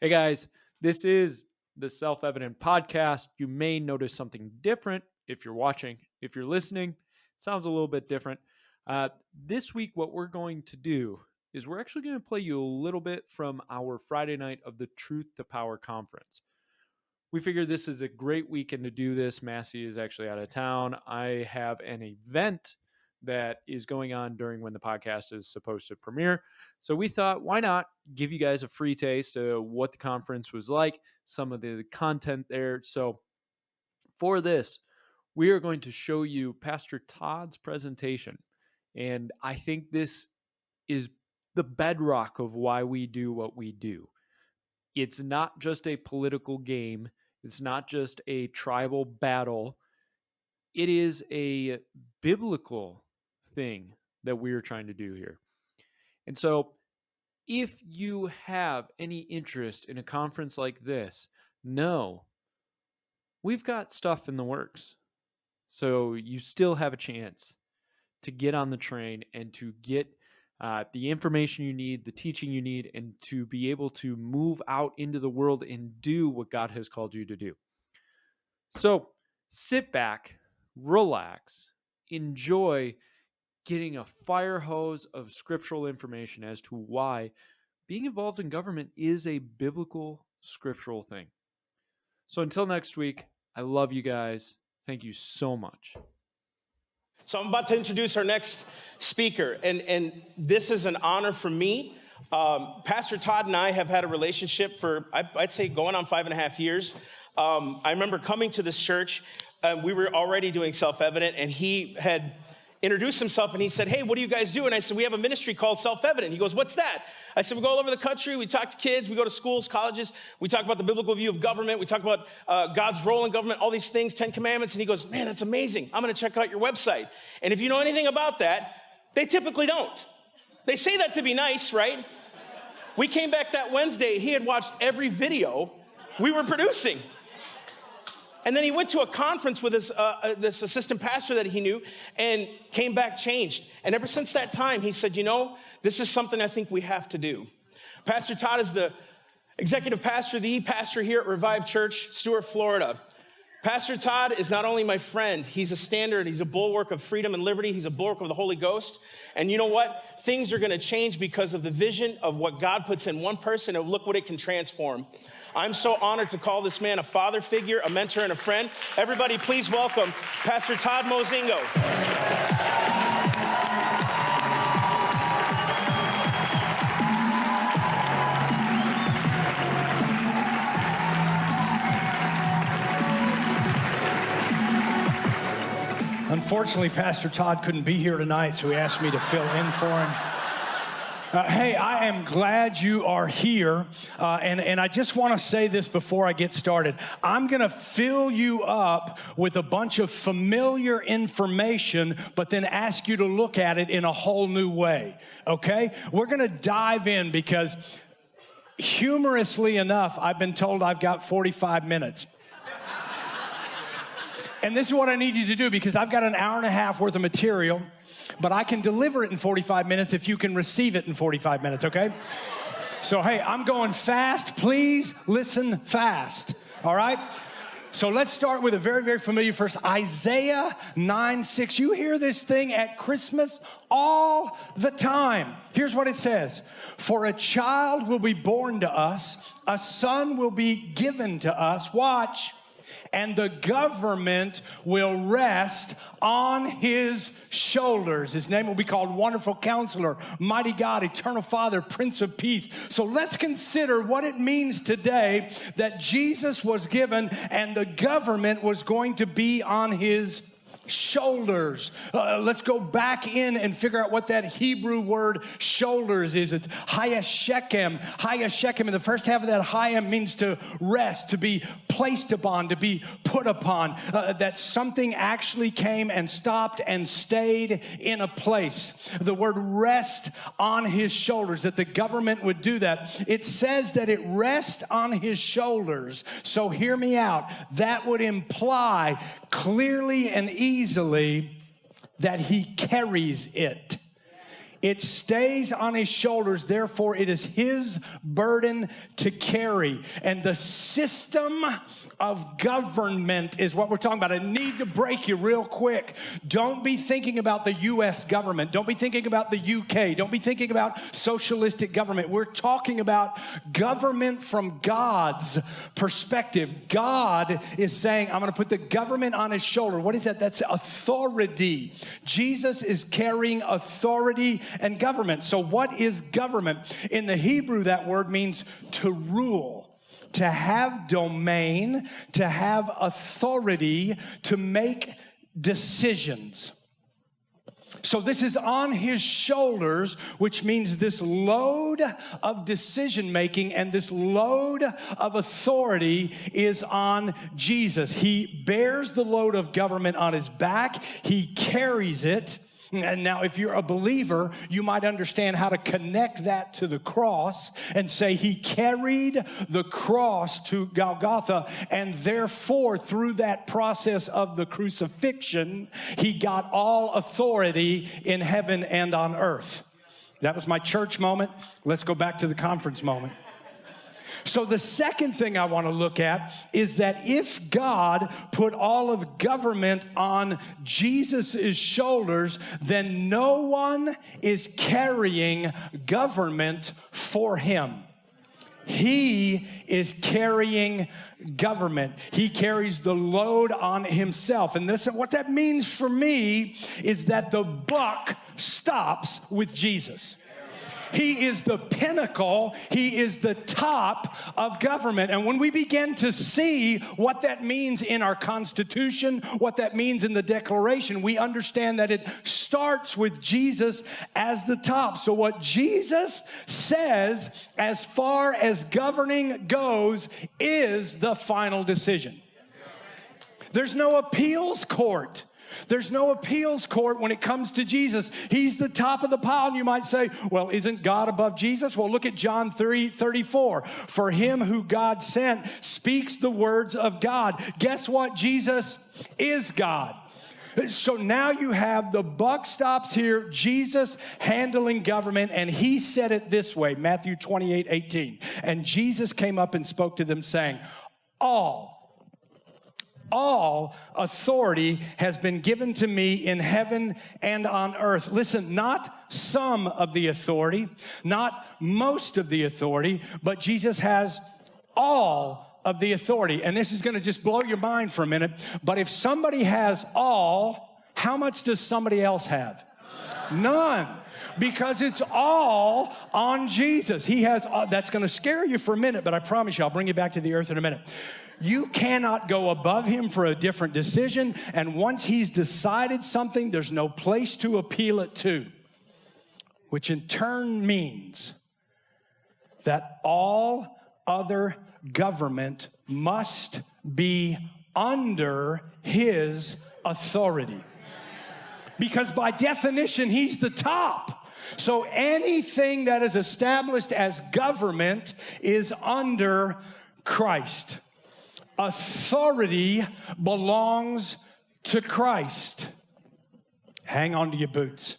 Hey guys, this is the Self-Evident Podcast. You may notice something different if you're watching. If you're listening, it sounds a little bit different. This week, what we're going to do is we're actually going to play you a little bit from our Friday night of the Truth to Power conference. We figured this is a great weekend to do this. Massey is actually out of town. I have an event that is going on during when the podcast is supposed to premiere. So we thought, why not give you guys a free taste of what the conference was like, some of the content there. So for this, we are going to show you Pastor Todd's presentation. And I think this is the bedrock of why we do what we do. It's not just a political game. It's not just a tribal battle. It is a biblical thing that we are trying to do here. And so if you have any interest in a conference like this, know we've got stuff in the works. So you still have a chance to get on the train and to get the information you need, the teaching you need, and to be able to move out into the world and do what God has called you to do. So sit back, relax, enjoy getting a fire hose of scriptural information as to why being involved in government is a biblical scriptural thing. So until next week, I love you guys. Thank you so much. So I'm about to introduce our next speaker, and this is an honor for me. Pastor Todd and I have had a relationship for, I'd say, going on 5.5 years. I remember coming to this church, we were already doing Self-Evident, and he had introduced himself, and he said, "Hey, what do you guys do?" And I said, "We have a ministry called Self-Evident." He goes, "What's that?" I said, "We go all over the country. We talk to kids. We go to schools, colleges. We talk about the biblical view of government. We talk about God's role in government, all these things, 10 Commandments." And he goes, "Man, that's amazing. I'm going to check out your website." And if you know anything about that, they typically don't. They say that to be nice, right? We came back that Wednesday. He had watched every video we were producing. And then he went to a conference with this assistant pastor that he knew and came back changed. And ever since that time, he said, this is something I think we have to do. Pastor Todd is the executive pastor, the pastor here at Revive Church, Stuart, Florida. Pastor Todd is not only my friend, he's a standard, he's a bulwark of freedom and liberty, he's a bulwark of the Holy Ghost. And you know what? Things are going to change because of the vision of what God puts in one person, and look what it can transform. I'm so honored to call this man a father figure, a mentor, and a friend. Everybody, please welcome Pastor Todd Mozingo. Unfortunately, Pastor Todd couldn't be here tonight, so he asked me to fill in for him. Hey, I am glad you are here, and I just want to say this before I get started. I'm going to fill you up with a bunch of familiar information, but then ask you to look at it in a whole new way, okay? We're going to dive in because, humorously enough, I've been told I've got 45 minutes. And this is what I need you to do, because I've got an hour and a half worth of material, but I can deliver it in 45 minutes if you can receive it in 45 minutes, okay? So, hey, I'm going fast. Please listen fast, all right? So let's start with a very, very familiar verse, Isaiah 9:6. You hear this thing at Christmas all the time. Here's what it says. "For a child will be born to us, a son will be given to us." Watch. "And the government will rest on his shoulders. His name will be called Wonderful Counselor, Mighty God, Eternal Father, Prince of Peace." So let's consider what it means today that Jesus was given and the government was going to be on his shoulders. Let's go back in and figure out what that Hebrew word shoulders is. It's hayashechem. Hayashechem, in the first half of that hayam means to rest, to be placed upon, to be put upon. That something actually came and stopped and stayed in a place. The word rest on his shoulders, that the government would do that. It says that it rests on his shoulders. So hear me out. That would imply clearly and easily that he carries it. It stays on his shoulders, therefore it is his burden to carry. And the system of government is what we're talking about. I need to break you real quick. Don't be thinking about the U.S. government. Don't be thinking about the U.K. Don't be thinking about socialistic government. We're talking about government from God's perspective. God is saying, I'm going to put the government on his shoulder. What is that? That's authority. Jesus is carrying authority and government. So what is government? In the Hebrew, that word means to rule, to have domain, to have authority, to make decisions. So this is on his shoulders, which means this load of decision-making and this load of authority is on Jesus. He bears the load of government on his back. He carries it. And now, if you're a believer, you might understand how to connect that to the cross and say he carried the cross to Golgotha, and therefore, through that process of the crucifixion, he got all authority in heaven and on earth. That was my church moment. Let's go back to the conference moment. So the second thing I want to look at is that if God put all of government on Jesus' shoulders, then no one is carrying government for him. He is carrying government. He carries the load on himself. And this, what that means for me is that the buck stops with Jesus. He is the pinnacle. He is the top of government. And when we begin to see what that means in our Constitution, what that means in the Declaration, we understand that it starts with Jesus as the top. So what Jesus says as far as governing goes is the final decision. There's no appeals court. There's no appeals court when it comes to Jesus. He's the top of the pile. And you might say, well, isn't God above Jesus? Well, look at John 3:34. For him who God sent speaks the words of God. Guess what? Jesus is God. So now you have the buck stops here, Jesus handling government, and he said it this way, Matthew 28:18. And Jesus came up and spoke to them saying, all authority has been given to me in heaven and on earth. Listen, not some of the authority, not most of the authority, but Jesus has all of the authority. And this is going to just blow your mind for a minute. But if somebody has all, how much does somebody else have? None. Because it's all on Jesus. He has, that's going to scare you for a minute, but I promise you, I'll bring you back to the earth in a minute. You cannot go above him for a different decision, and once he's decided something, there's no place to appeal it to, which in turn means that all other government must be under his authority. Because by definition, he's the top. So anything that is established as government is under Christ. Authority belongs to Christ. Hang on to your boots.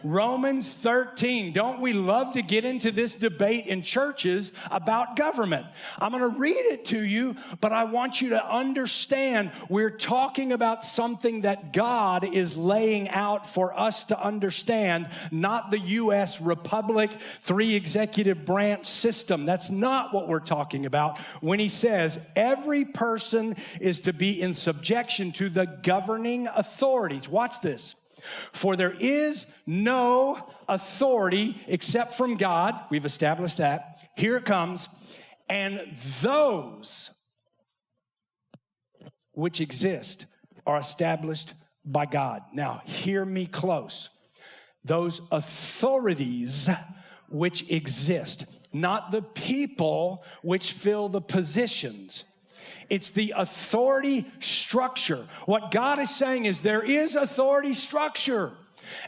Romans 13. Don't we love to get into this debate in churches about government? I'm going to read it to you, but I want you to understand we're talking about something that God is laying out for us to understand, not the U.S. Republic, 3 executive branch system. That's not what we're talking about when he says every person is to be in subjection to the governing authorities. Watch this. For there is no authority except from God. We've established that. Here it comes. And those which exist are established by God. Now, hear me close. Those authorities which exist, not the people which fill the positions. It's the authority structure. What God is saying is there is authority structure.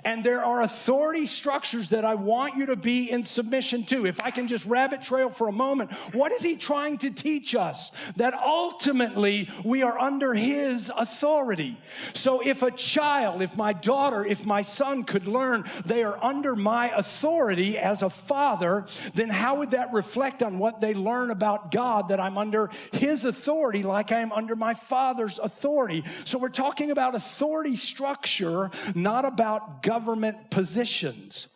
And there are authority structures that I want you to be in submission to. If I can just rabbit trail for a moment, what is he trying to teach us? That ultimately we are under his authority. So if a child, if my daughter, if my son could learn they are under my authority as a father, then how would that reflect on what they learn about God, that I'm under his authority like I am under my father's authority? So we're talking about authority structure, not about government positions.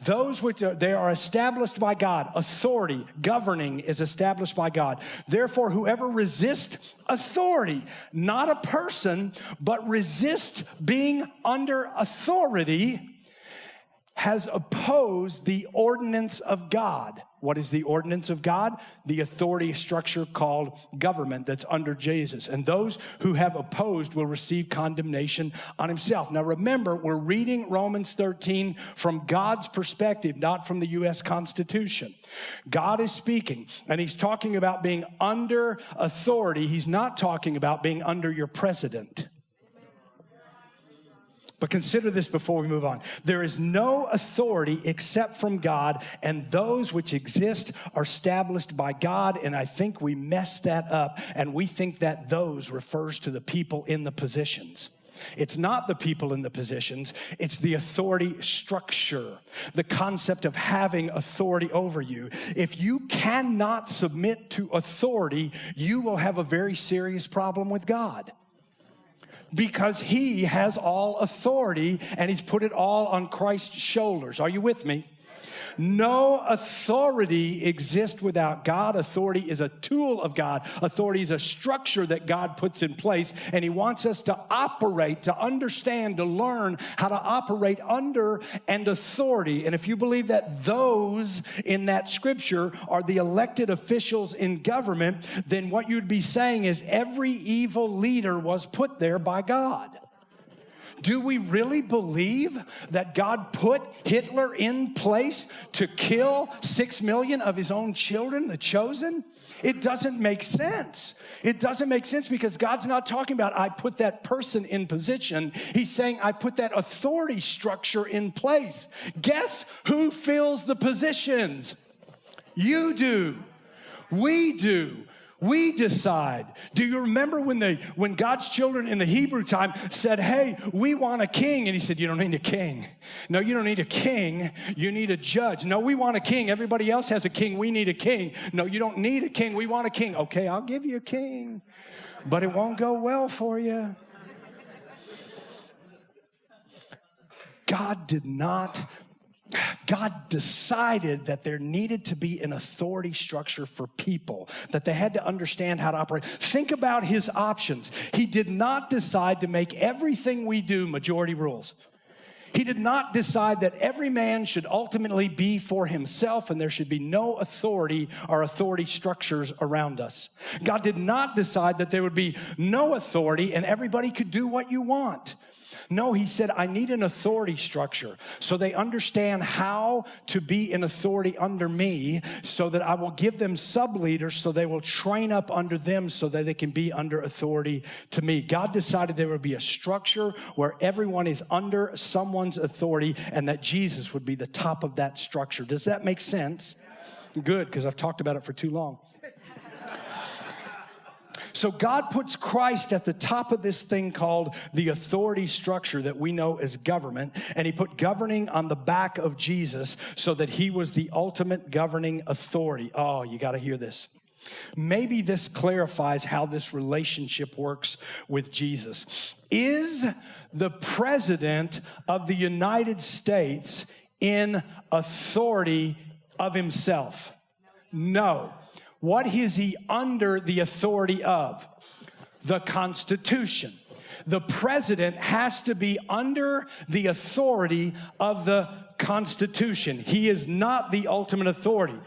Those which they are established by God. Authority, governing is established by God. Therefore, whoever resists authority, not a person, but resists being under authority, has opposed the ordinance of God. What is the ordinance of God? The authority structure called government that's under Jesus. And those who have opposed will receive condemnation on himself. Now remember, we're reading Romans 13 from God's perspective, not from the U.S. Constitution. God is speaking, and he's talking about being under authority. He's not talking about being under your president. But consider this before we move on. There is no authority except from God, and those which exist are established by God. And I think we mess that up, and we think that those refers to the people in the positions. It's not the people in the positions. It's the authority structure, the concept of having authority over you. If you cannot submit to authority, you will have a very serious problem with God. Because he has all authority, and he's put it all on Christ's shoulders. Are you with me? No authority exists without God. Authority is a tool of God. Authority is a structure that God puts in place, and he wants us to operate, to understand, to learn how to operate under an authority. And if you believe that those in that scripture are the elected officials in government, then what you'd be saying is every evil leader was put there by God. Do we really believe that God put Hitler in place to kill 6 million of his own children, the chosen? It doesn't make sense. It doesn't make sense because God's not talking about I put that person in position. He's saying I put that authority structure in place. Guess who fills the positions? You do. We do. We decide. Do you remember when God's children in the Hebrew time said, hey, we want a king? And he said, you don't need a king. No, you don't need a king. You need a judge. No, we want a king. Everybody else has a king. We need a king. No, you don't need a king. We want a king. Okay, I'll give you a king, but it won't go well for you. God decided that there needed to be an authority structure for people, that they had to understand how to operate. Think about his options. He did not decide to make everything we do majority rules. He did not decide that every man should ultimately be for himself and there should be no authority or authority structures around us. God did not decide that there would be no authority and everybody could do what you want. No, he said, I need an authority structure so they understand how to be in authority under me so that I will give them sub-leaders so they will train up under them so that they can be under authority to me. God decided there would be a structure where everyone is under someone's authority and that Jesus would be the top of that structure. Does that make sense? Good, because I've talked about it for too long. So God puts Christ at the top of this thing called the authority structure that we know as government, and he put governing on the back of Jesus so that he was the ultimate governing authority. Oh, you got to hear this. Maybe this clarifies how this relationship works with Jesus. Is the president of the United States in authority of himself? No. What is he under the authority of? The Constitution. The president has to be under the authority of the Constitution. He is not the ultimate authority.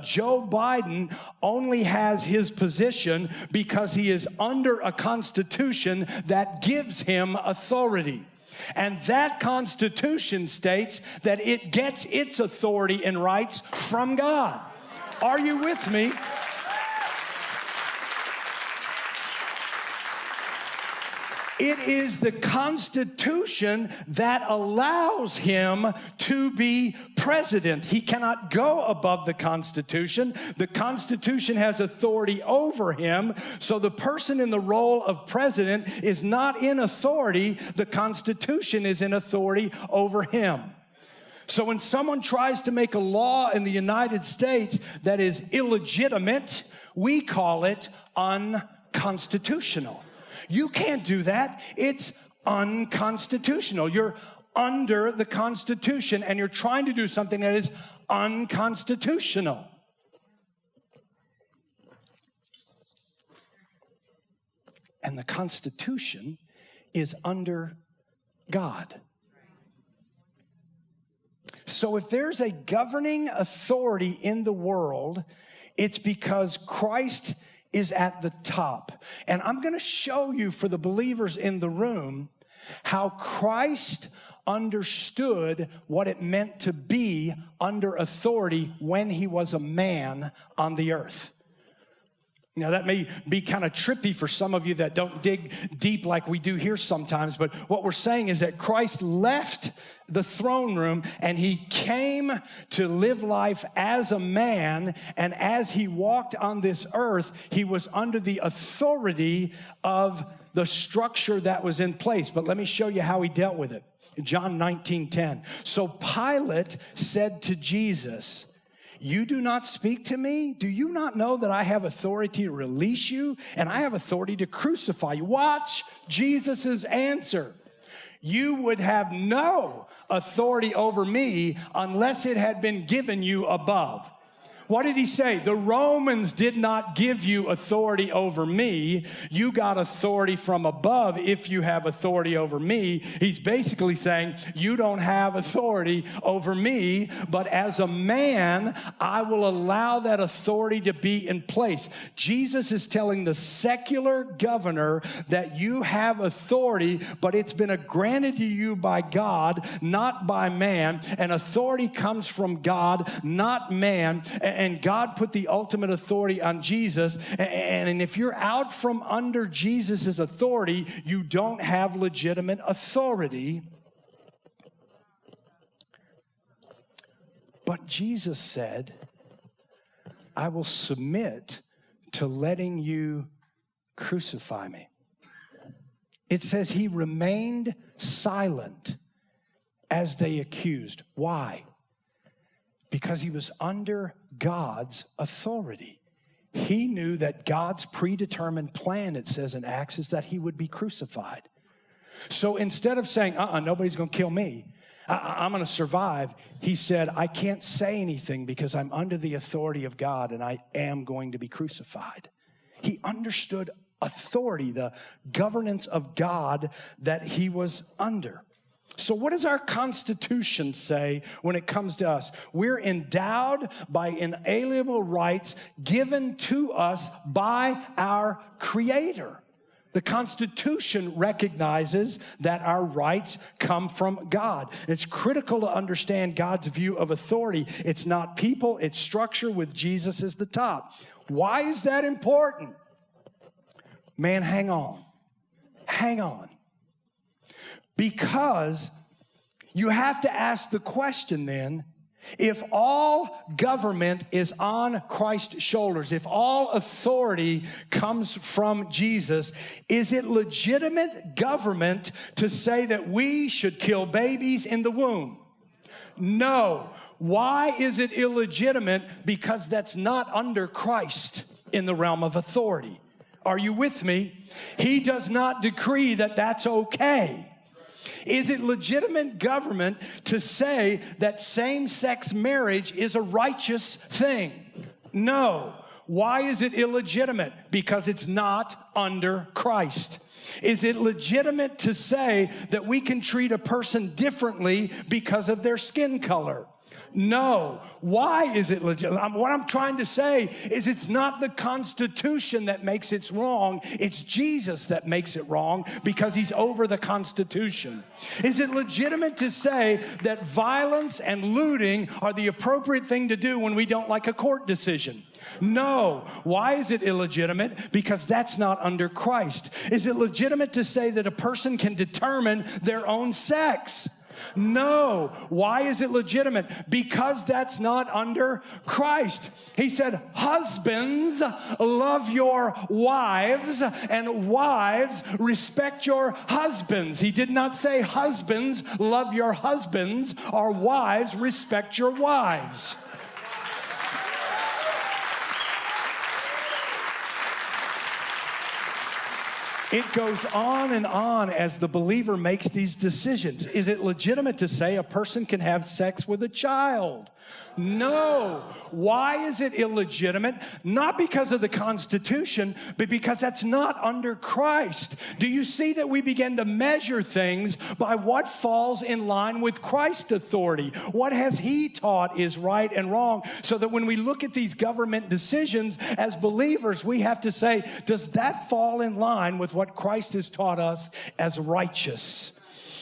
Joe Biden only has his position because he is under a constitution that gives him authority. And that constitution states that it gets its authority and rights from God. Are you with me? It is the Constitution that allows him to be president. He cannot go above the Constitution. The Constitution has authority over him. So the person in the role of president is not in authority. The Constitution is in authority over him. So when someone tries to make a law in the United States that is illegitimate, we call it unconstitutional. You can't do that. It's unconstitutional. You're under the Constitution and you're trying to do something that is unconstitutional. And the Constitution is under God. So if there's a governing authority in the world, it's because Christ is at the top. And I'm going to show you, for the believers in the room, how Christ understood what it meant to be under authority when he was a man on the earth. Now, that may be kind of trippy for some of you that don't dig deep like we do here sometimes, but what we're saying is that Christ left the throne room and he came to live life as a man, and as he walked on this earth, he was under the authority of the structure that was in place. But let me show you how he dealt with it. John 19:10. So Pilate said to Jesus, "You do not speak to me? Do you not know that I have authority to release you and I have authority to crucify you?" Watch Jesus' answer. "You would have no authority over me unless it had been given you above." What did he say? The Romans did not give you authority over me. You got authority from above if you have authority over me. He's basically saying, you don't have authority over me, but as a man, I will allow that authority to be in place. Jesus is telling the secular governor that you have authority, but it's been granted to you by God, not by man. And authority comes from God, not man. And God put the ultimate authority on Jesus. And if you're out from under Jesus' authority, you don't have legitimate authority. But Jesus said, I will submit to letting you crucify me. It says he remained silent as they accused. Why? Because he was under God's authority. He knew that God's predetermined plan, it says in Acts, is that he would be crucified. So instead of saying, nobody's going to kill me, I'm going to survive, he said, I can't say anything because I'm under the authority of God and I am going to be crucified. He understood authority, the governance of God that he was under. So what does our Constitution say when it comes to us? We're endowed by inalienable rights given to us by our Creator. The Constitution recognizes that our rights come from God. It's critical to understand God's view of authority. It's not people, it's structure with Jesus as the top. Why is that important? Man, hang on. Hang on. Because you have to ask the question then, if all government is on Christ's shoulders, if all authority comes from Jesus, is it legitimate government to say that we should kill babies in the womb? No. Why is it illegitimate? Because that's not under Christ in the realm of authority. Are you with me? He does not decree that that's okay. Is it legitimate government to say that same-sex marriage is a righteous thing? No. Why is it illegitimate? Because it's not under Christ. Is it legitimate to say that we can treat a person differently because of their skin color? No. Why is it legitimate? What I'm trying to say is it's not the Constitution that makes it wrong. It's Jesus that makes it wrong because he's over the Constitution. Is it legitimate to say that violence and looting are the appropriate thing to do when we don't like a court decision? No. Why is it illegitimate? Because that's not under Christ. Is it legitimate to say that a person can determine their own sex? No. Why is it legitimate? Because that's not under Christ. He said, husbands, love your wives, and wives, respect your husbands. He did not say, husbands, love your husbands, or wives, respect your wives. It goes on and on as the believer makes these decisions. Is it legitimate to say a person can have sex with a child? No. Why is it illegitimate? Not because of the Constitution, but because that's not under Christ. Do you see that we begin to measure things by what falls in line with Christ's authority? What has he taught is right and wrong? So that when we look at these government decisions as believers, we have to say, does that fall in line with what Christ has taught us as righteous?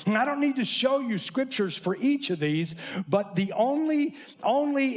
And I don't need to show you scriptures for each of these, but the only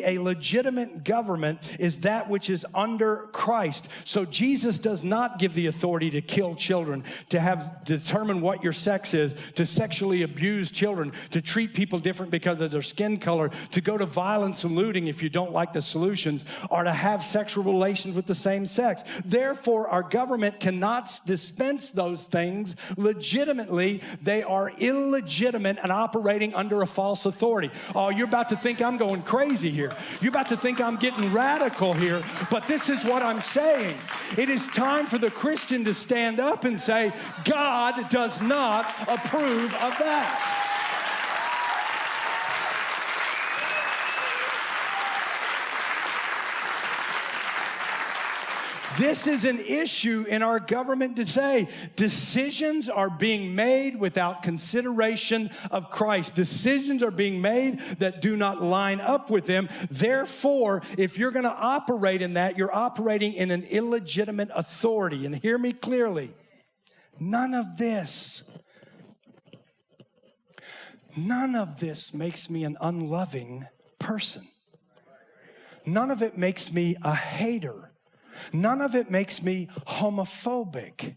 a legitimate government is that which is under Christ. So Jesus does not give the authority to kill children, to determine what your sex is, to sexually abuse children, to treat people different because of their skin color, to go to violence and looting if you don't like the solutions, or to have sexual relations with the same sex. Therefore, our government cannot dispense those things legitimately. They are illegitimate and operating under a false authority. Oh, you're about to think I'm going crazy here. You're about to think I'm getting radical here, but this is what I'm saying. It is time for the Christian to stand up and say, God does not approve of that. This is an issue in our government to say decisions are being made without consideration of Christ. Decisions are being made that do not line up with Him. Therefore, if you're going to operate in that, you're operating in an illegitimate authority. And hear me clearly. None of this makes me an unloving person. None of it makes me a hater. None of it makes me homophobic.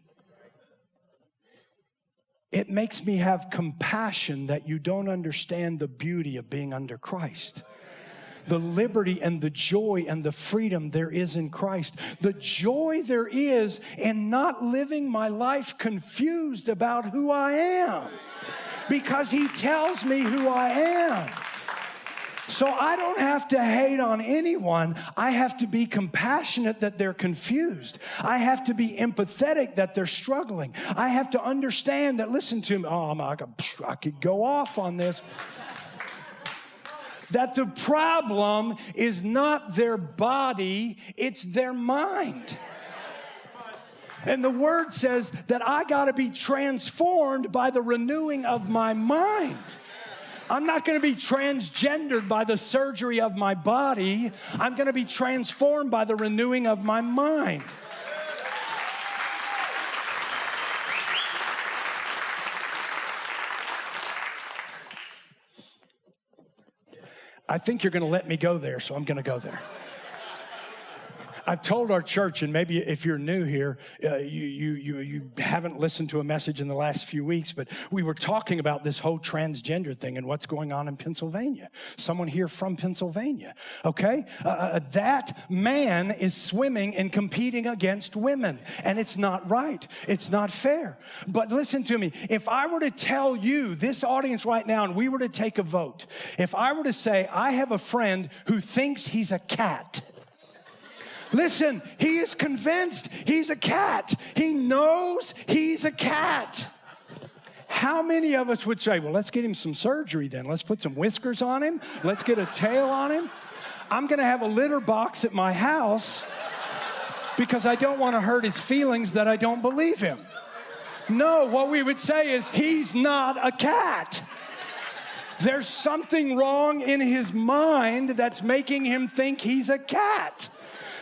It makes me have compassion that you don't understand the beauty of being under Christ. The liberty and the joy and the freedom there is in Christ. The joy there is in not living my life confused about who I am. Because He tells me who I am. So I don't have to hate on anyone. I have to be compassionate that they're confused. I have to be empathetic that they're struggling. I have to understand that, listen to me, I could go off on this. That the problem is not their body, it's their mind. And the Word says that I got to be transformed by the renewing of my mind. I'm not going to be transgendered by the surgery of my body. I'm going to be transformed by the renewing of my mind. I think you're going to let me go there, so I'm going to go there. I've told our church, and maybe if you're new here, you haven't listened to a message in the last few weeks, but we were talking about this whole transgender thing and what's going on in Pennsylvania. Someone here from Pennsylvania, okay? That man is swimming and competing against women, and it's not right. It's not fair. But listen to me. If I were to tell you, this audience right now, and we were to take a vote, if I were to say, I have a friend who thinks he's a cat. Listen, he is convinced he's a cat. He knows he's a cat. How many of us would say, well, let's get him some surgery then. Let's put some whiskers on him. Let's get a tail on him. I'm going to have a litter box at my house because I don't want to hurt his feelings that I don't believe him. No, what we would say is he's not a cat. There's something wrong in his mind that's making him think he's a cat.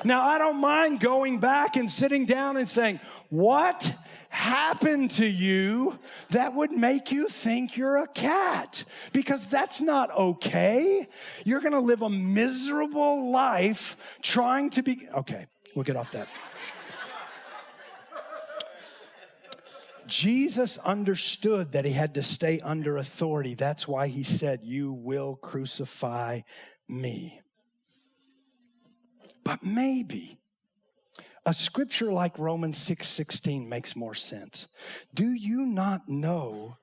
Now, I don't mind going back and sitting down and saying, what happened to you that would make you think you're a cat? Because that's not okay. You're going to live a miserable life trying to be... Okay, we'll get off that. Jesus understood that he had to stay under authority. That's why he said, you will crucify me. But maybe a scripture like Romans 6:16 makes more sense. Do you not know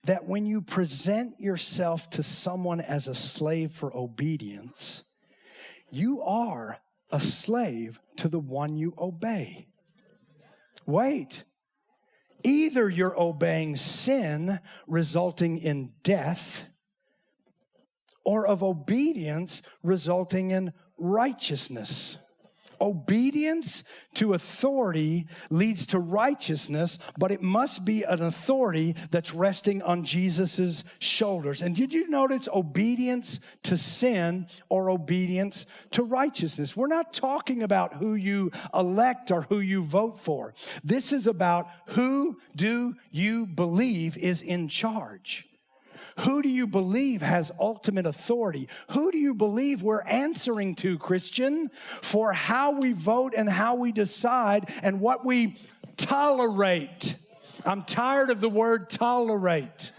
that when you present yourself to someone as a slave for obedience, you are a slave to the one you obey? Wait. Either you're obeying sin, resulting in death, or of obedience, resulting in righteousness. Obedience to authority leads to righteousness, but it must be an authority that's resting on Jesus' shoulders. And did you notice obedience to sin or obedience to righteousness? We're not talking about who you elect or who you vote for. This is about who do you believe is in charge. Who do you believe has ultimate authority? Who do you believe we're answering to, Christian, for how we vote and how we decide and what we tolerate? I'm tired of the word tolerate.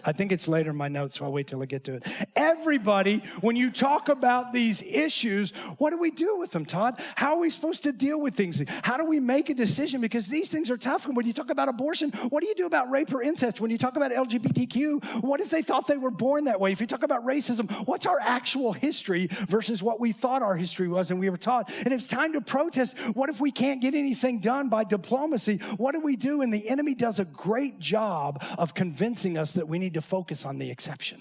I think it's later in my notes, so I'll wait till I get to it. Everybody, when you talk about these issues, what do we do with them, Todd? How are we supposed to deal with things? How do we make a decision? Because these things are tough. And when you talk about abortion, what do you do about rape or incest? When you talk about LGBTQ, what if they thought they were born that way? If you talk about racism, what's our actual history versus what we thought our history was and we were taught? And if it's time to protest, what if we can't get anything done by diplomacy? What do we do? And the enemy does a great job of convincing us that we need to focus on the exception.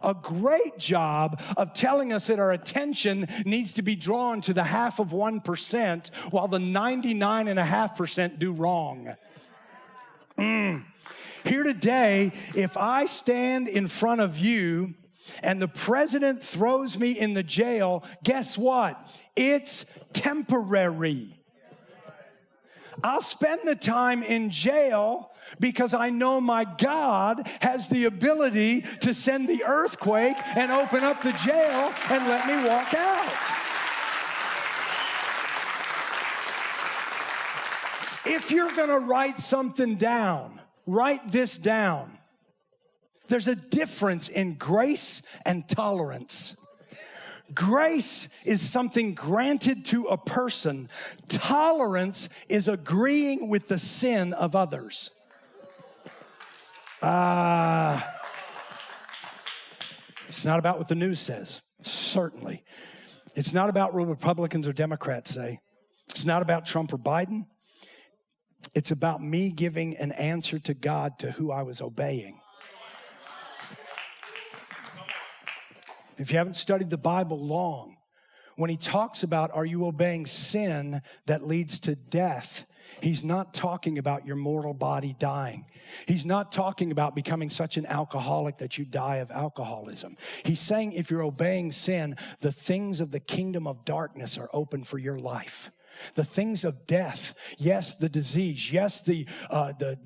A great job of telling us that our attention needs to be drawn to the 0.5% while the 99.5% do wrong. Here today, if I stand in front of you and the president throws me in the jail, guess what? It's temporary. I'll spend the time in jail because I know my God has the ability to send the earthquake and open up the jail and let me walk out. If you're going to write something down, write this down. There's a difference in grace and tolerance. Grace is something granted to a person. Tolerance is agreeing with the sin of others. It's not about what the news says, certainly. It's not about what Republicans or Democrats say. It's not about Trump or Biden. It's about me giving an answer to God to who I was obeying. If you haven't studied the Bible long, when he talks about are you obeying sin that leads to death, he's not talking about your mortal body dying. He's not talking about becoming such an alcoholic that you die of alcoholism. He's saying if you're obeying sin, the things of the kingdom of darkness are open for your life. The things of death, yes, the disease, yes, the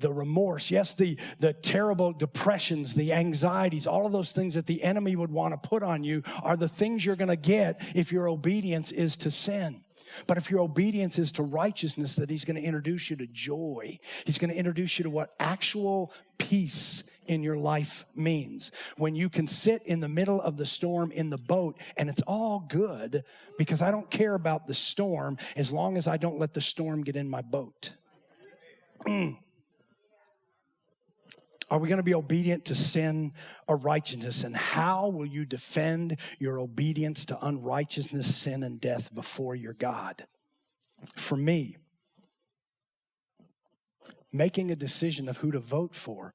remorse, yes, the terrible depressions, the anxieties, all of those things that the enemy would want to put on you are the things you're going to get if your obedience is to sin. But if your obedience is to righteousness, that he's going to introduce you to joy. He's going to introduce you to what actual peace in your life means. When you can sit in the middle of the storm in the boat and it's all good because I don't care about the storm as long as I don't let the storm get in my boat. Are we going to be obedient to sin or righteousness? And how will you defend your obedience to unrighteousness, sin, and death before your God? For me, making a decision of who to vote for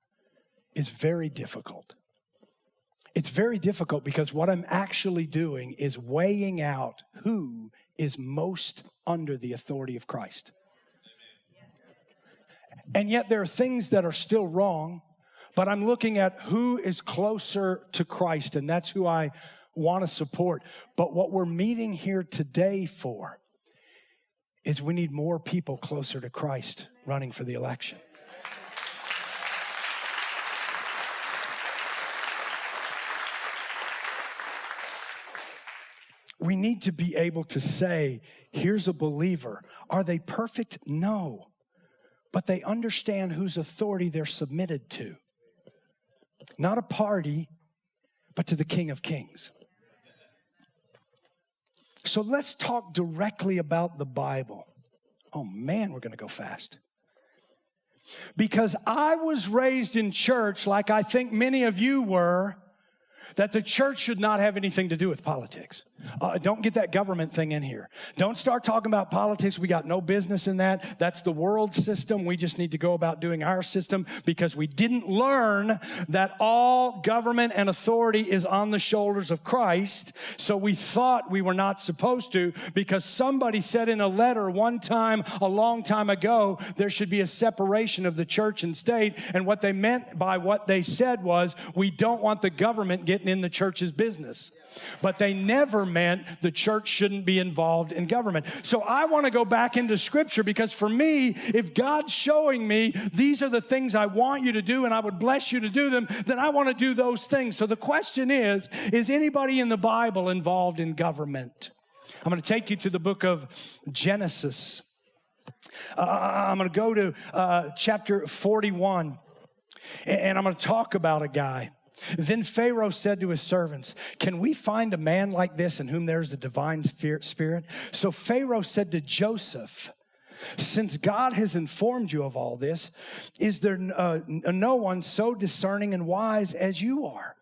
is very difficult. It's very difficult because what I'm actually doing is weighing out who is most under the authority of Christ. And yet there are things that are still wrong. but I'm looking at who is closer to Christ, and that's who I want to support. But what we're meeting here today for is we need more people closer to Christ running for the election. We need to be able to say, here's a believer. Are they perfect? No. But they understand whose authority they're submitted to. Not a party, but to the King of Kings. So let's talk directly about the Bible. Oh man, we're going to go fast. Because I was raised in church, like I think many of you were, that the church should not have anything to do with politics. Don't get that government thing in here. Don't start talking about politics. We got no business in that. That's the world system. We just need to go about doing our system because we didn't learn that all government and authority is on the shoulders of Christ. So we thought we were not supposed to because somebody said in a letter one time, a long time ago, there should be a separation of the church and state. And what they meant by what they said was, we don't want the government getting in the church's business. But they never meant the church shouldn't be involved in government. So I want to go back into Scripture because for me, if God's showing me these are the things I want you to do and I would bless you to do them, then I want to do those things. So the question is anybody in the Bible involved in government? I'm going to take you to the book of Genesis. I'm going to go to chapter 41, and I'm going to talk about a guy. Then Pharaoh said to his servants, can we find a man like this in whom there is a divine spirit? So Pharaoh said to Joseph, since God has informed you of all this, is there no one so discerning and wise as you are?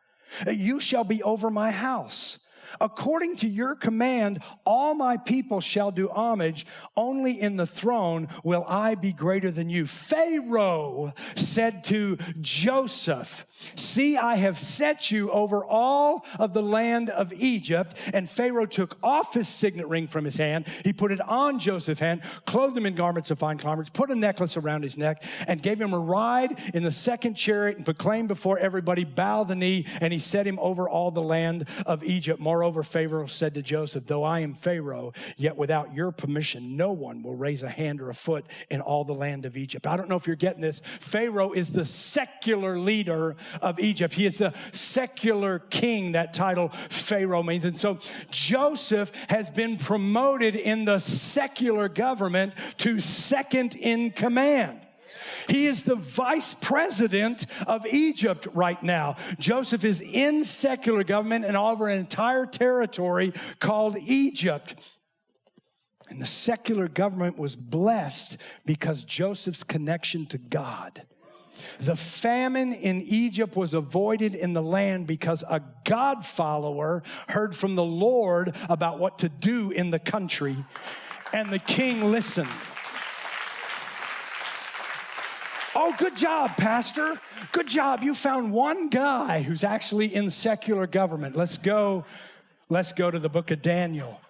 You shall be over my house. According to your command, all my people shall do homage. Only in the throne will I be greater than you. Pharaoh said to Joseph, see, I have set you over all of the land of Egypt. And Pharaoh took off his signet ring from his hand. He put it on Joseph's hand, clothed him in garments of fine garments, put a necklace around his neck, and gave him a ride in the second chariot and proclaimed before everybody, bow the knee. And he set him over all the land of Egypt. Moreover, Pharaoh said to Joseph, though I am Pharaoh, yet without your permission, no one will raise a hand or a foot in all the land of Egypt. I don't know if you're getting this. Pharaoh is the secular leader of Egypt. He is the secular king, that title Pharaoh means. And so Joseph has been promoted in the secular government to second in command. He is the vice president of Egypt right now. Joseph is in secular government and over an entire territory called Egypt. And the secular government was blessed because Joseph's connection to God. The famine in Egypt was avoided in the land because a God follower heard from the Lord about what to do in the country, and the king listened. Oh, good job, Pastor. Good job. You found one guy who's actually in secular government. Let's go to the book of Daniel.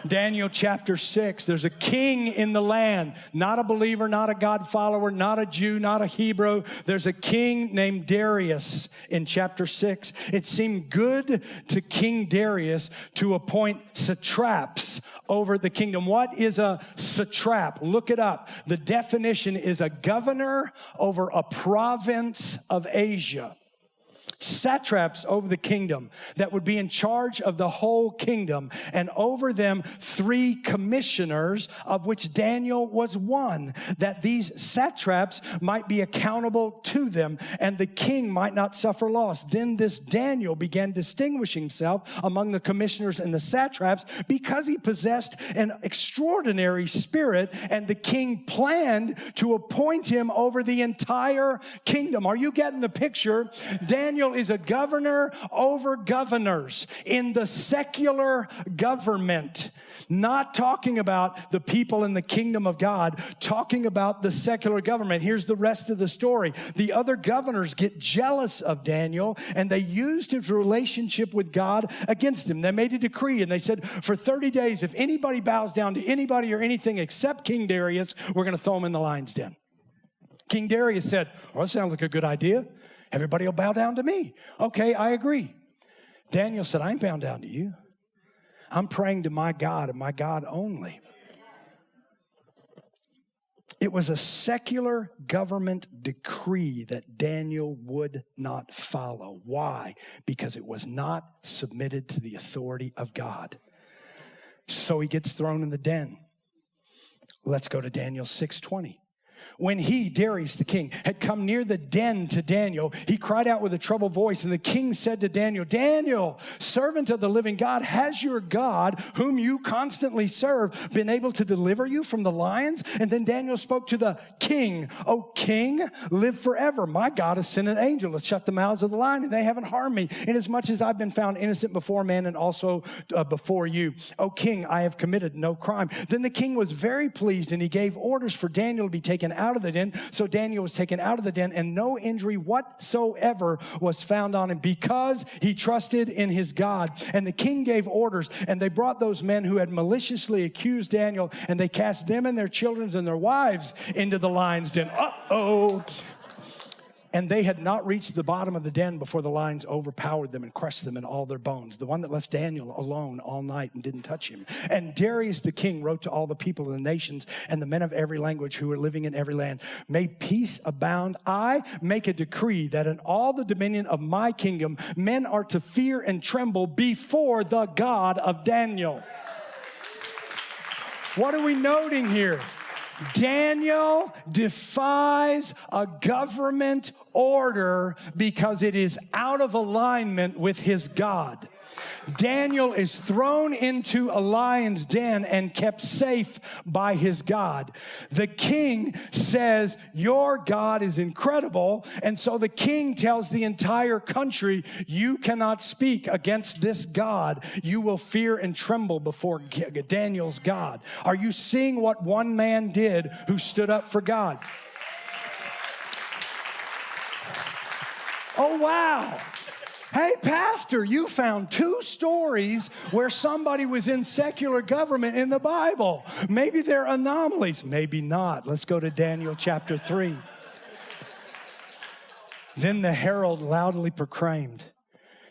Daniel chapter 6, there's a king in the land, not a believer, not a God follower, not a Jew, not a Hebrew. There's a king named Darius in chapter 6. It seemed good to King Darius to appoint satraps over the kingdom. What is a satrap? Look it up. The definition is a governor over a province of Asia. Satraps over the kingdom that would be in charge of the whole kingdom, and over them 3 commissioners, of which Daniel was one, that these satraps might be accountable to them and the king might not suffer loss. Then this Daniel began distinguishing himself among the commissioners and the satraps because he possessed an extraordinary spirit, and the king planned to appoint him over the entire kingdom. Are you getting the picture? Daniel is a governor over governors in the secular government. Not talking about the people in the kingdom of God, talking about the secular government. Here's the rest of the story. The other governors get jealous of Daniel, and they used his relationship with God against him. They made a decree, and they said, for 30 days, if anybody bows down to anybody or anything except King Darius, we're going to throw him in the lion's den. King Darius said, well, that sounds like a good idea. Everybody will bow down to me. Okay, I agree. Daniel said, I ain't bowing down to you. I'm praying to my God and my God only. It was a secular government decree that Daniel would not follow. Why? Because it was not submitted to the authority of God. So he gets thrown in the den. Let's go to Daniel 6:20. When he, Darius the king, had come near the den to Daniel, he cried out with a troubled voice, and the king said to Daniel, Daniel, servant of the living God, has your God, whom you constantly serve, been able to deliver you from the lions? And then Daniel spoke to the king, O king, live forever. My God has sent an angel to shut the mouths of the lion, and they haven't harmed me, inasmuch as I've been found innocent before man and also before you. O king, I have committed no crime. Then the king was very pleased, and he gave orders for Daniel to be taken out of the den. So Daniel was taken out of the den, and no injury whatsoever was found on him, because he trusted in his God. And the king gave orders, and they brought those men who had maliciously accused Daniel, and they cast them and their children and their wives into the lion's den. Uh-oh. And they had not reached the bottom of the den before the lions overpowered them and crushed them in all their bones. The one that left Daniel alone all night and didn't touch him. And Darius the king wrote to all the people of the nations and the men of every language who were living in every land, may peace abound. I make a decree that in all the dominion of my kingdom, men are to fear and tremble before the God of Daniel. What are we noting here? Daniel defies a government order because it is out of alignment with his God. Daniel is thrown into a lion's den and kept safe by his God. The king says, your God is incredible. And so the king tells the entire country, you cannot speak against this God. You will fear and tremble before Daniel's God. Are you seeing what one man did who stood up for God? Oh, wow. Hey, pastor, you found 2 stories where somebody was in secular government in the Bible. Maybe they're anomalies. Maybe not. Let's go to Daniel chapter 3. Then the herald loudly proclaimed,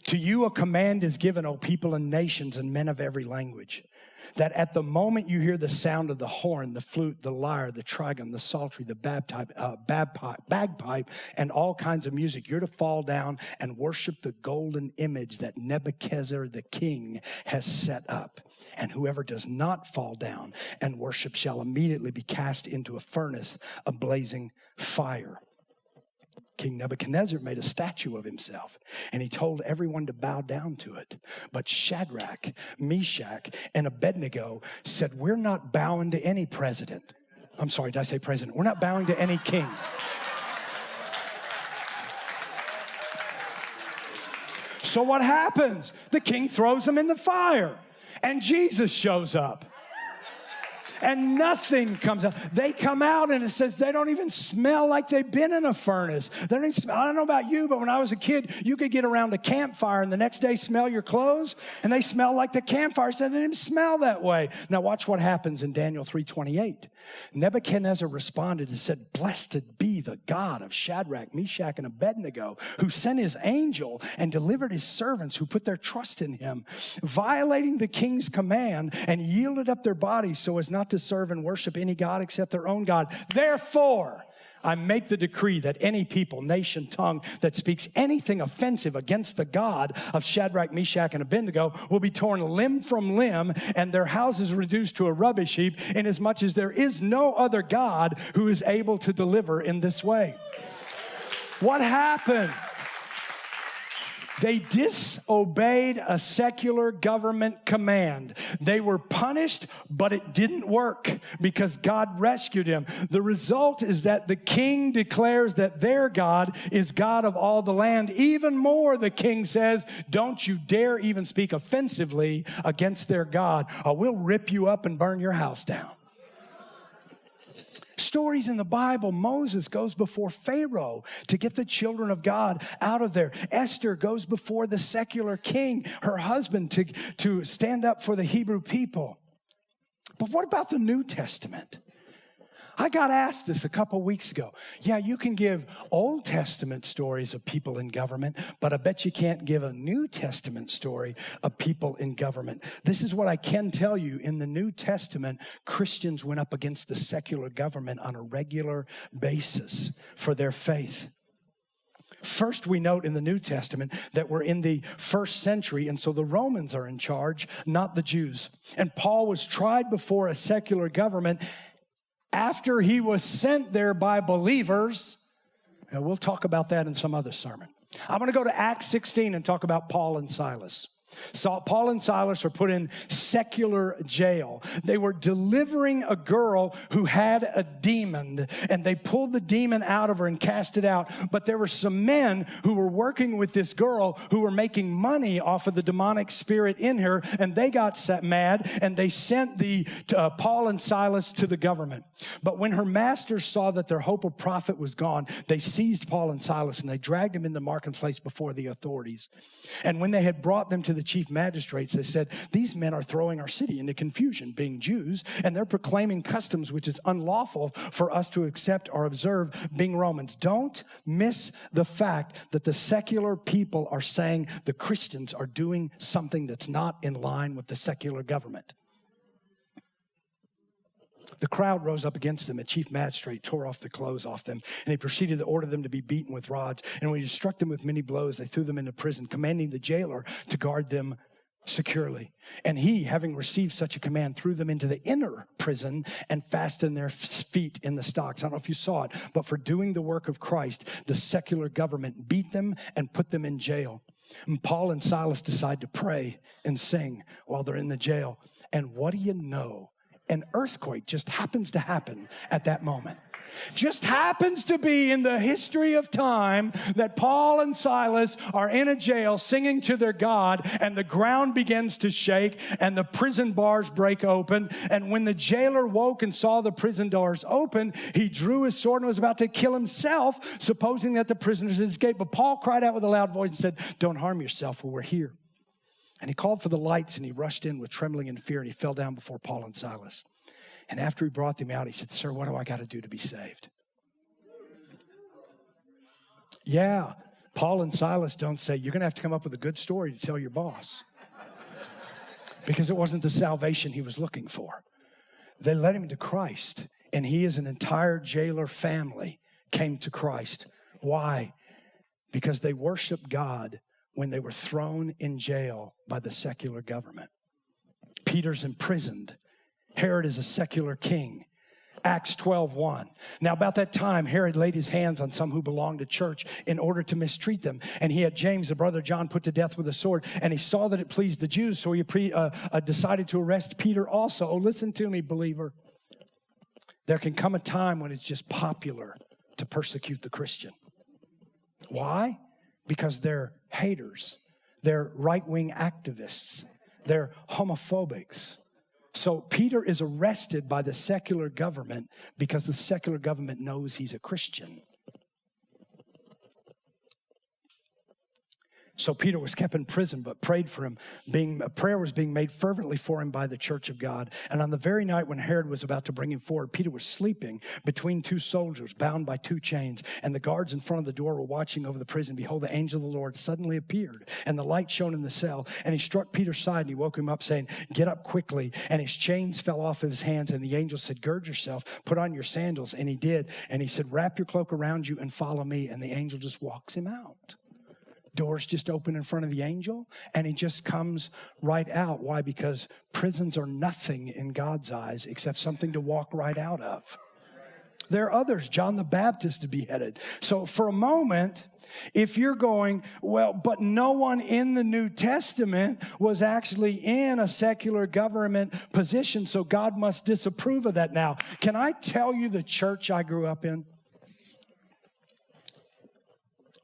to you a command is given, O people and nations and men of every language, that at the moment you hear the sound of the horn, the flute, the lyre, the trigon, the psaltery, the bagpipe, and all kinds of music, you're to fall down and worship the golden image that Nebuchadnezzar the king has set up. And whoever does not fall down and worship shall immediately be cast into a furnace of blazing fire. King Nebuchadnezzar made a statue of himself, and he told everyone to bow down to it. But Shadrach, Meshach, and Abednego said, we're not bowing to any president. I'm sorry, did I say president? We're not bowing to any king. So what happens? The king throws them in the fire, and Jesus shows up. And nothing comes out. They come out, and it says they don't even smell like they've been in a furnace. They don't even smell. I don't know about you, but when I was a kid, you could get around a campfire and the next day smell your clothes, and they smell like the campfire. So they didn't smell that way. Now watch what happens in Daniel 3:28. Nebuchadnezzar responded and said, blessed be the God of Shadrach, Meshach, and Abednego, who sent his angel and delivered his servants who put their trust in him, violating the king's command and yielded up their bodies so as not to serve and worship any God except their own God. Therefore, I make the decree that any people, nation, tongue that speaks anything offensive against the God of Shadrach, Meshach, and Abednego will be torn limb from limb and their houses reduced to a rubbish heap, inasmuch as there is no other God who is able to deliver in this way. What happened? They disobeyed a secular government command. They were punished, but it didn't work because God rescued him. The result is that the king declares that their God is God of all the land. Even more, the king says, don't you dare even speak offensively against their God, or we'll rip you up and burn your house down. Stories in the Bible, Moses goes before Pharaoh to get the children of God out of there. Esther goes before the secular king, her husband, to stand up for the Hebrew people. But what about the New Testament? I got asked this a couple weeks ago. Yeah, you can give Old Testament stories of people in government, but I bet you can't give a New Testament story of people in government. This is what I can tell you. In the New Testament, Christians went up against the secular government on a regular basis for their faith. First, we note in the New Testament that we're in the first century, and so the Romans are in charge, not the Jews. And Paul was tried before a secular government after he was sent there by believers. And we'll talk about that in some other sermon. I'm going to go to Acts 16 and talk about Paul and Silas. So Paul and Silas are put in secular jail. They were delivering a girl who had a demon, and they pulled the demon out of her and cast it out. But there were some men who were working with this girl who were making money off of the demonic spirit in her, and they got mad, and they sent Paul and Silas to the government. But when her masters saw that their hope of profit was gone, they seized Paul and Silas, and they dragged them in the marketplace before the authorities. And when they had brought them to the chief magistrates, they said, "These men are throwing our city into confusion, being Jews, and they're proclaiming customs which is unlawful for us to accept or observe, being Romans." Don't miss the fact that the secular people are saying the Christians are doing something that's not in line with the secular government. The crowd rose up against them. A chief magistrate tore off the clothes off them, and he proceeded to order them to be beaten with rods. And when he struck them with many blows, they threw them into prison, commanding the jailer to guard them securely. And he, having received such a command, threw them into the inner prison and fastened their feet in the stocks. I don't know if you saw it, but for doing the work of Christ, the secular government beat them and put them in jail. And Paul and Silas decide to pray and sing while they're in the jail. And what do you know? An earthquake just happens to happen at that moment. Just happens to be in the history of time that Paul and Silas are in a jail singing to their God, and the ground begins to shake and the prison bars break open. And when the jailer woke and saw the prison doors open, he drew his sword and was about to kill himself, supposing that the prisoners had escaped. But Paul cried out with a loud voice and said, "Don't harm yourself, for we're here." And he called for the lights, and he rushed in with trembling and fear, and he fell down before Paul and Silas. And after he brought them out, he said, "Sir, what do I got to do to be saved?" Yeah, Paul and Silas don't say, "You're going to have to come up with a good story to tell your boss." Because it wasn't the salvation he was looking for. They led him to Christ, and he as an entire jailer family came to Christ. Why? Because they worshiped God when they were thrown in jail by the secular government. Peter's imprisoned. Herod is a secular king. Acts 12:1. Now about that time, Herod laid his hands on some who belonged to church in order to mistreat them. And he had James, the brother of John, put to death with a sword. And he saw that it pleased the Jews, so he decided to arrest Peter also. Oh, listen to me, believer. There can come a time when it's just popular to persecute the Christian. Why? Because they're haters. They're right-wing activists. They're homophobics. So Peter is arrested by the secular government because the secular government knows he's a Christian. So Peter was kept in prison, but prayed for him. A prayer was being made fervently for him by the church of God. And on the very night when Herod was about to bring him forward, Peter was sleeping between two soldiers, bound by two chains. And the guards in front of the door were watching over the prison. Behold, the angel of the Lord suddenly appeared, and the light shone in the cell. And he struck Peter's side, and he woke him up, saying, "Get up quickly." And his chains fell off of his hands. And the angel said, "Gird yourself, put on your sandals." And he did. And he said, "Wrap your cloak around you and follow me." And the angel just walks him out. Doors just open in front of the angel, and he just comes right out. Why? Because prisons are nothing in God's eyes except something to walk right out of. There are others. John the Baptist to be beheaded. So for a moment, if you're going, well, but no one in the New Testament was actually in a secular government position, so God must disapprove of that now. Can I tell you the church I grew up in?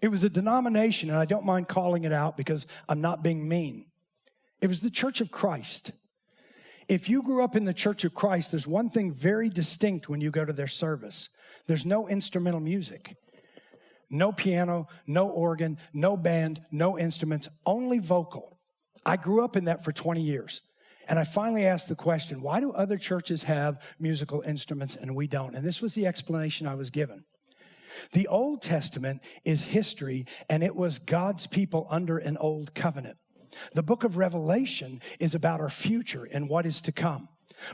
It was a denomination, and I don't mind calling it out because I'm not being mean. It was the Church of Christ. If you grew up in the Church of Christ, there's one thing very distinct when you go to their service. There's no instrumental music. No piano, no organ, no band, no instruments, only vocal. I grew up in that for 20 years. And I finally asked the question, why do other churches have musical instruments and we don't? And this was the explanation I was given. The Old Testament is history, and it was God's people under an old covenant. The book of Revelation is about our future and what is to come.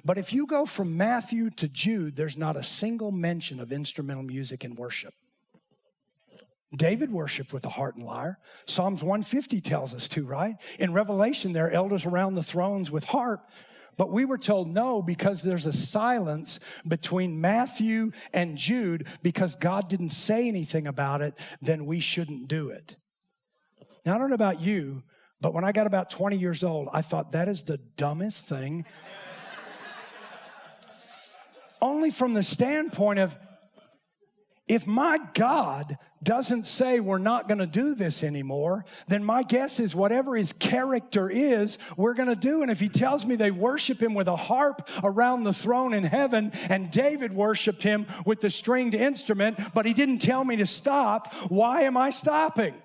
But if you go from Matthew to Jude, there's not a single mention of instrumental music in worship. David worshiped with a harp and lyre. Psalms 150 tells us to, right? In Revelation, there are elders around the thrones with harp. But we were told no, because there's a silence between Matthew and Jude, because God didn't say anything about it, then we shouldn't do it. Now, I don't know about you, but when I got about 20 years old, I thought that is the dumbest thing. Only from the standpoint of, if my God doesn't say we're not going to do this anymore, then my guess is whatever his character is, we're going to do. And if he tells me they worship him with a harp around the throne in heaven, and David worshiped him with the stringed instrument, but he didn't tell me to stop, why am I stopping?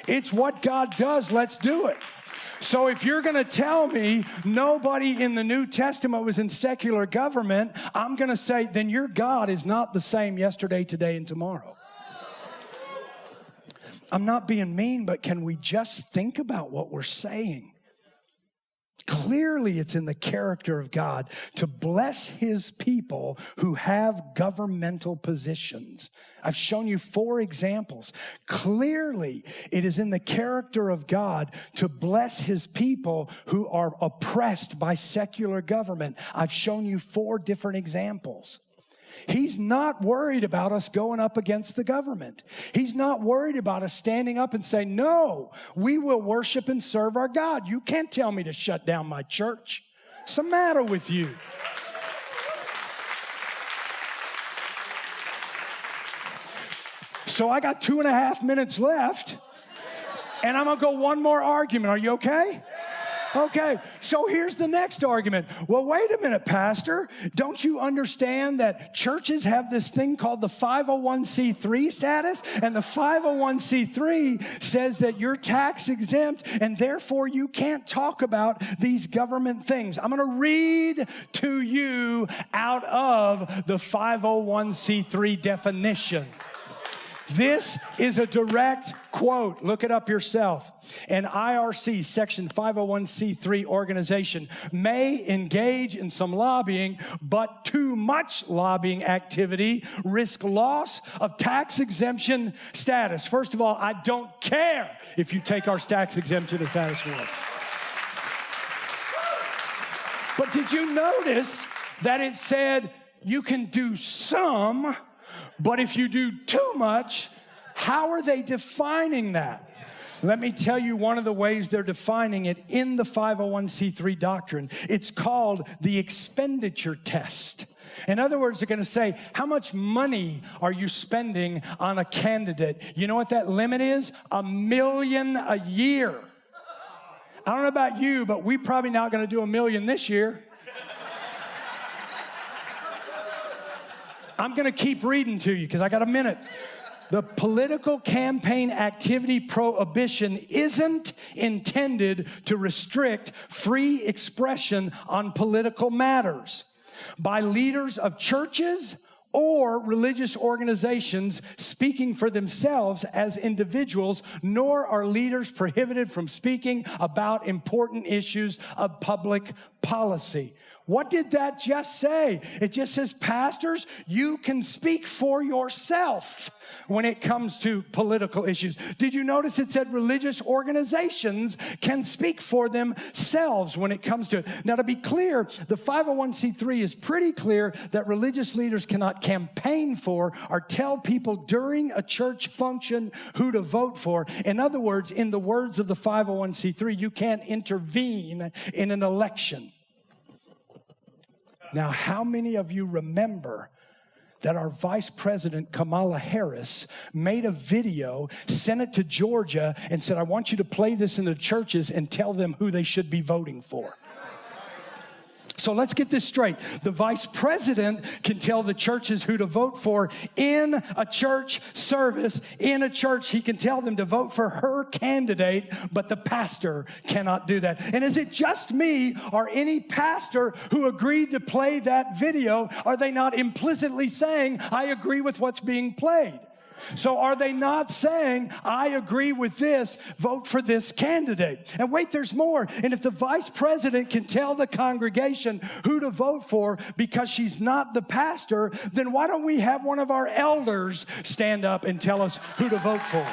It's what God does. Let's do it. So if you're going to tell me nobody in the New Testament was in secular government, I'm going to say, then your God is not the same yesterday, today, and tomorrow. I'm not being mean, but can we just think about what we're saying? Clearly, it's in the character of God to bless his people who have governmental positions. I've shown you 4 examples. Clearly, it is in the character of God to bless his people who are oppressed by secular government. I've shown you 4 different examples. He's not worried about us going up against the government. He's not worried about us standing up and saying, no, we will worship and serve our God. You can't tell me to shut down my church. What's the matter with you? So I got 2.5 minutes left, and I'm going to go one more argument. Are you okay? Okay, so here's the next argument. Well, wait a minute, Pastor. Don't you understand that churches have this thing called the 501c3 status? And the 501c3 says that you're tax exempt, and therefore you can't talk about these government things. I'm going to read to you out of the 501c3 definition. This is a direct quote. Look it up yourself. An IRC Section 501c3 organization may engage in some lobbying, but too much lobbying activity risk loss of tax exemption status. First of all, I don't care if you take our tax exemption status away. But did you notice that it said you can do some, but if you do too much? How are they defining that? Let me tell you one of the ways they're defining it in the 501c3 doctrine. It's called the expenditure test. In other words, they're going to say, how much money are you spending on a candidate? You know what that limit is? $1 million a year. I don't know about you, but we're probably not going to do $1 million this year. I'm going to keep reading to you because I got a minute. The political campaign activity prohibition isn't intended to restrict free expression on political matters by leaders of churches or religious organizations speaking for themselves as individuals, nor are leaders prohibited from speaking about important issues of public policy. What did that just say? It just says, pastors, you can speak for yourself when it comes to political issues. Did you notice it said religious organizations can speak for themselves when it comes to it? Now, to be clear, the 501c3 is pretty clear that religious leaders cannot campaign for or tell people during a church function who to vote for. In other words, in the words of the 501c3, you can't intervene in an election. Now, how many of you remember that our Vice President, Kamala Harris, made a video, sent it to Georgia, and said, I want you to play this in the churches and tell them who they should be voting for? So let's get this straight. The vice president can tell the churches who to vote for in a church service. In a church, he can tell them to vote for her candidate, but the pastor cannot do that. And is it just me or any pastor who agreed to play that video? Are they not implicitly saying, I agree with what's being played? So are they not saying, I agree with this, vote for this candidate? And wait, there's more. And if the vice president can tell the congregation who to vote for because she's not the pastor, then why don't we have one of our elders stand up and tell us who to vote for?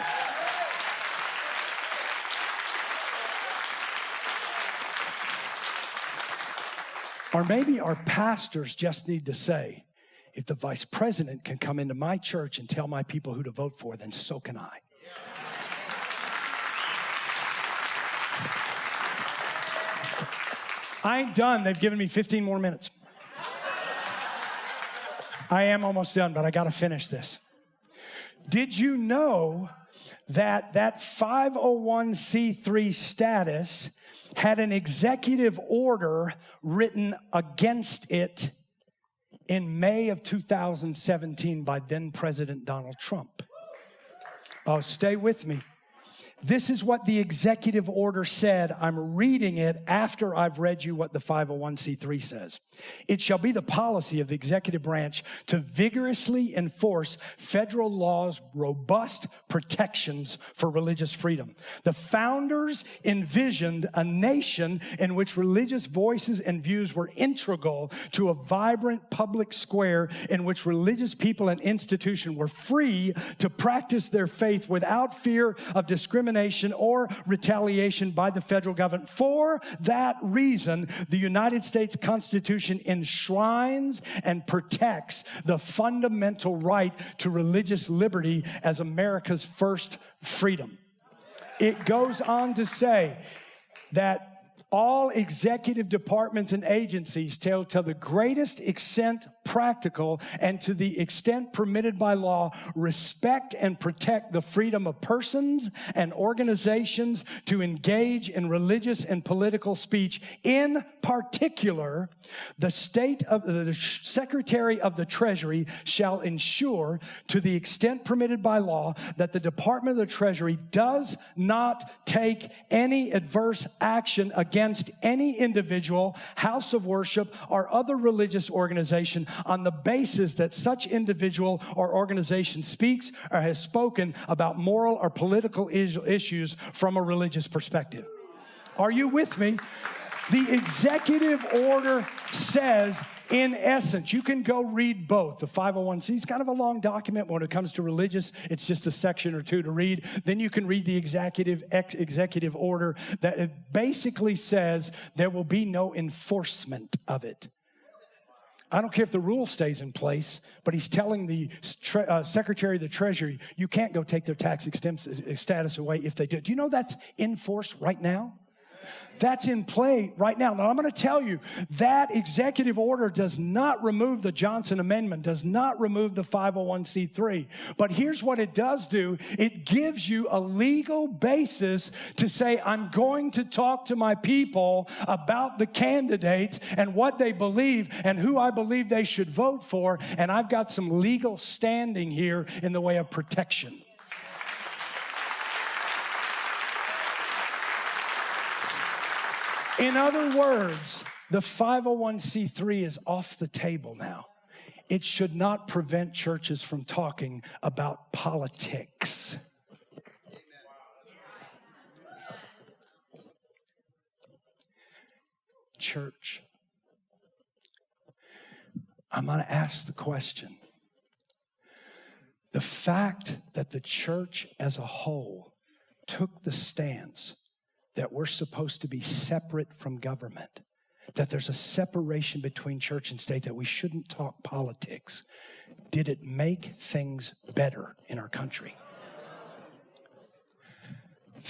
Or maybe our pastors just need to say, if the vice president can come into my church and tell my people who to vote for, then so can I. I ain't done. They've given me 15 more minutes. I am almost done, but I got to finish this. Did you know that 501c3 status had an executive order written against it in May of 2017 by then President Donald Trump? Oh, stay with me. This is what the executive order said. I'm reading it after I've read you what the 501c3 says. It shall be the policy of the executive branch to vigorously enforce federal law's robust protections for religious freedom. The founders envisioned a nation in which religious voices and views were integral to a vibrant public square in which religious people and institutions were free to practice their faith without fear of discrimination or retaliation by the federal government. For that reason, the United States Constitution enshrines and protects the fundamental right to religious liberty as America's first freedom. It goes on to say that all executive departments and agencies, to the greatest extent practical and to the extent permitted by law, respect and protect the freedom of persons and organizations to engage in religious and political speech. In particular, the Secretary of the Treasury shall ensure, to the extent permitted by law, that the Department of the Treasury does not take any adverse action against any individual, house of worship, or other religious organization on the basis that such individual or organization speaks or has spoken about moral or political issues from a religious perspective. Are you with me? The executive order says, in essence, you can go read both. The 501c is kind of a long document. When it comes to religious, it's just a section or two to read. Then you can read the executive order that it basically says there will be no enforcement of it. I don't care if the rule stays in place, but he's telling the Secretary of the Treasury, you can't go take their tax exempt status away if they do. Do you know that's in force right now? That's in play right now. Now, I'm going to tell you, that executive order does not remove the Johnson Amendment, does not remove the 501c3. But here's what it does do. It gives you a legal basis to say, I'm going to talk to my people about the candidates and what they believe and who I believe they should vote for. And I've got some legal standing here in the way of protection. In other words, the 501c3 is off the table now. It should not prevent churches from talking about politics. Church, I'm going to ask the question. The fact that the church as a whole took the stance that we're supposed to be separate from government, that there's a separation between church and state, that we shouldn't talk politics, did it make things better in our country?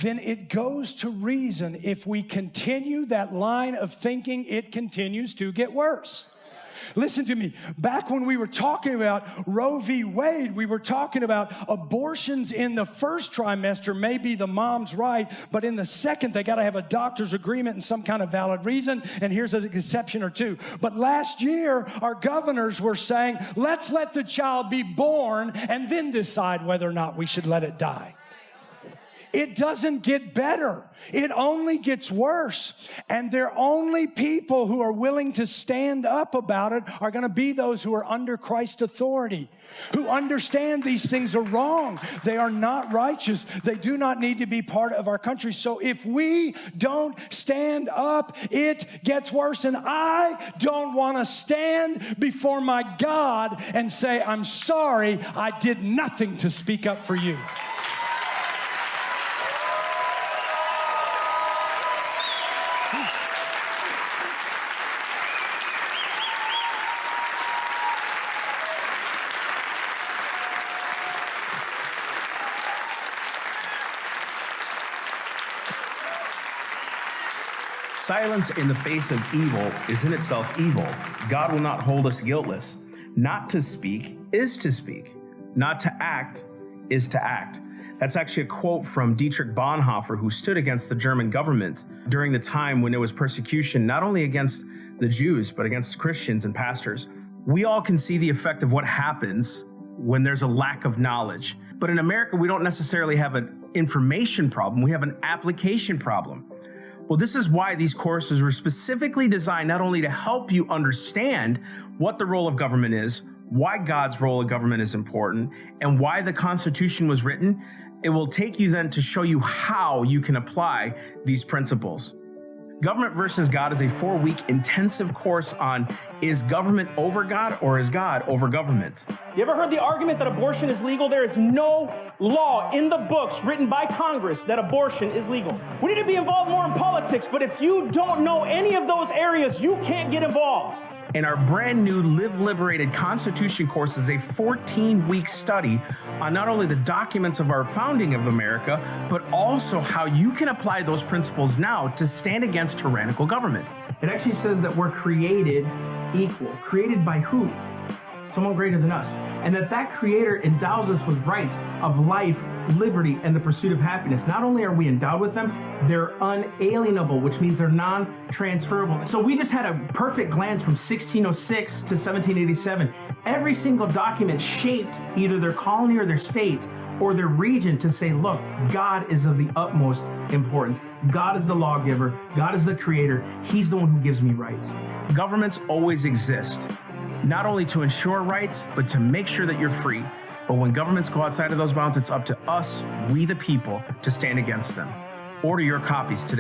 Then it goes to reason, if we continue that line of thinking, it continues to get worse. Listen to me. Back when we were talking about Roe v. Wade, we were talking about abortions in the first trimester, maybe the mom's right, but in the second, they got to have a doctor's agreement and some kind of valid reason, and here's an exception or two. But last year, our governors were saying, let's let the child be born and then decide whether or not we should let it die. It doesn't get better. It only gets worse. And they're only people who are willing to stand up about it are going to be those who are under Christ's authority, who understand these things are wrong. They are not righteous. They do not need to be part of our country. So if we don't stand up, it gets worse. And I don't want to stand before my God and say, I'm sorry, I did nothing to speak up for you. Silence in the face of evil is in itself evil. God will not hold us guiltless. Not to speak is to speak. Not to act is to act. That's actually a quote from Dietrich Bonhoeffer, who stood against the German government during the time when there was persecution, not only against the Jews, but against Christians and pastors. We all can see the effect of what happens when there's a lack of knowledge. But in America, we don't necessarily have an information problem. We have an application problem. Well, this is why these courses were specifically designed not only to help you understand what the role of government is, why God's role of government is important, and why the Constitution was written. It will take you then to show you how you can apply these principles. Government versus God is a 4-week intensive course on, is government over God or is God over government? You ever heard the argument that abortion is legal? There is no law in the books written by Congress that abortion is legal. We need to be involved more in politics, but if you don't know any of those areas, you can't get involved. And our brand new Live Liberated Constitution course is a 14-week study on not only the documents of our founding of America, but also how you can apply those principles now to stand against tyrannical government. It actually says that we're created equal. Created by who? Someone greater than us. And that creator endows us with rights of life, liberty, and the pursuit of happiness. Not only are we endowed with them, they're unalienable, which means they're non-transferable. So we just had a perfect glance from 1606 to 1787. Every single document shaped either their colony or their state or their region to say, look, God is of the utmost importance. God is the lawgiver. God is the creator. He's the one who gives me rights. Governments always exist, not only to ensure rights, but to make sure that you're free. But when governments go outside of those bounds, it's up to us, we the people, to stand against them. Order your copies today.